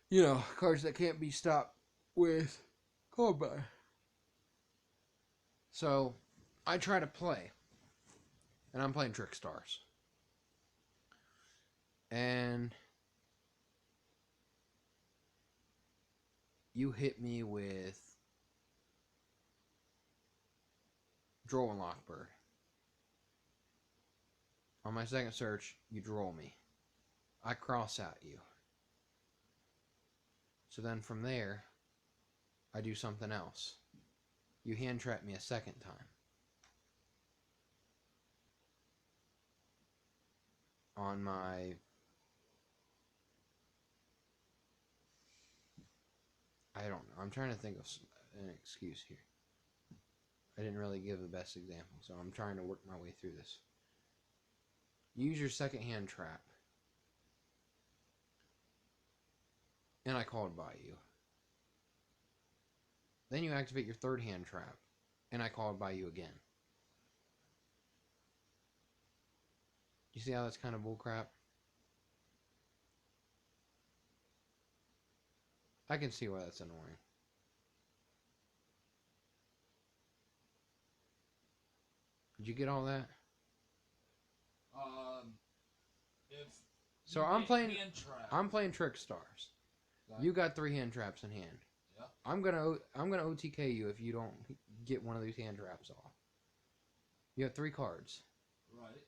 You know, cards that can't be stopped with combat. So, I try to play. And I'm playing Trick Stars. And you hit me with Droll and Lockbird. On my second search, you droll me. I cross out you. So then from there, I do something else. You hand trap me a second time. On my... I don't know. I'm trying to think of an excuse here. I didn't really give the best example, so I'm trying to work my way through this. Use your second hand trap. And I called by you. Then you activate your third hand trap. And I called by you again. You see how that's kind of bullcrap? I can see why that's annoying. Did you get all that? If so I'm playing Trick Stars. Okay. You got 3 hand traps in hand. Yeah. I'm gonna OTK you if you don't get one of these hand traps off. You have 3 cards. Right.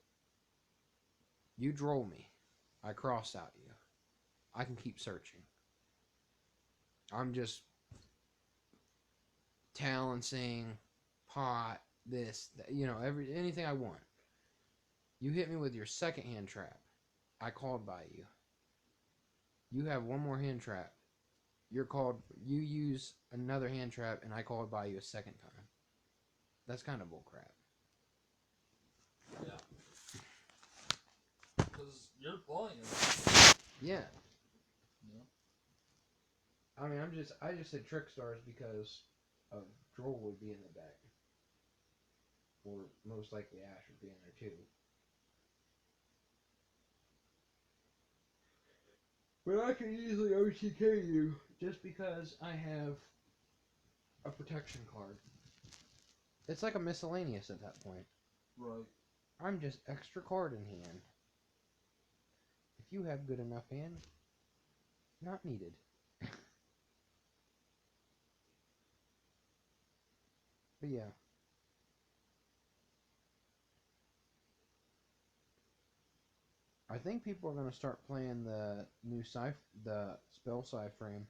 You droll me. I cross out you. I can keep searching. I'm just talancing, pot, this, that, you know, anything I want. You hit me with your second hand trap. I called by you. You have one more hand trap. You use another hand trap, and I called by you a second time. That's kind of bullcrap. Yeah. Because you're playing. Yeah. I mean, I just said Trick Stars because of Droll would be in the deck. Or most likely Ash would be in there too. But I can easily OTK you just because I have a protection card. It's like a miscellaneous at that point. Right. I'm just extra card in hand. If you have good enough hand, not needed. But yeah. I think people are going to start playing the new the spell frame,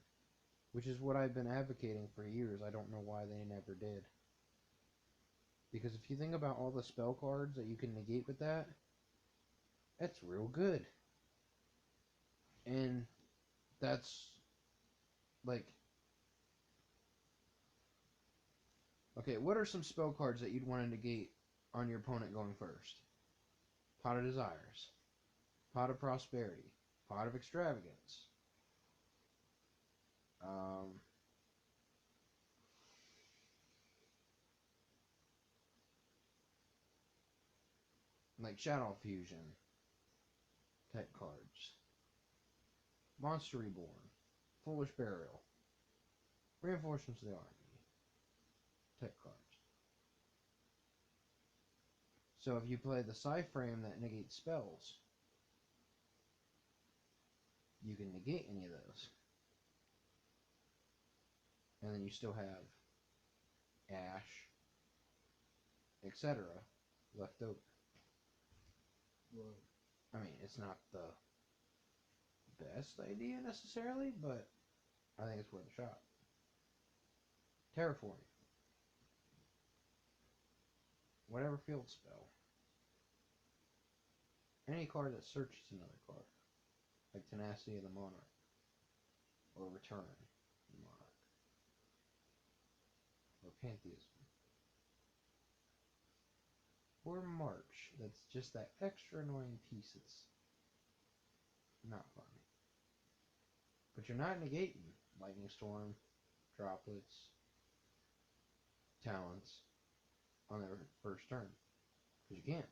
which is what I've been advocating for years. I don't know why they never did. Because if you think about all the spell cards that you can negate with that, that's real good. And that's like... Okay, what are some spell cards that you'd want to negate on your opponent going first? Pot of Desires. Pot of Prosperity. Pot of Extravagance. Like Shadow Fusion type cards. Monster Reborn. Foolish Burial. Reinforcements of the Army type cards. So if you play the frame that negates spells, you can negate any of those. And then you still have Ash, etc. left over. Right. I mean, it's not the best idea necessarily, but I think it's worth a shot. Terraforming. whatever field spell. Any card that searches another card, like Tenacity of the Monarch, or Return the Monarch, or Pantheism, or March. That's just that extra annoying piece that's not fun. But you're not negating Lightning Storm, Droplets, Talents on their first turn. Because you can't.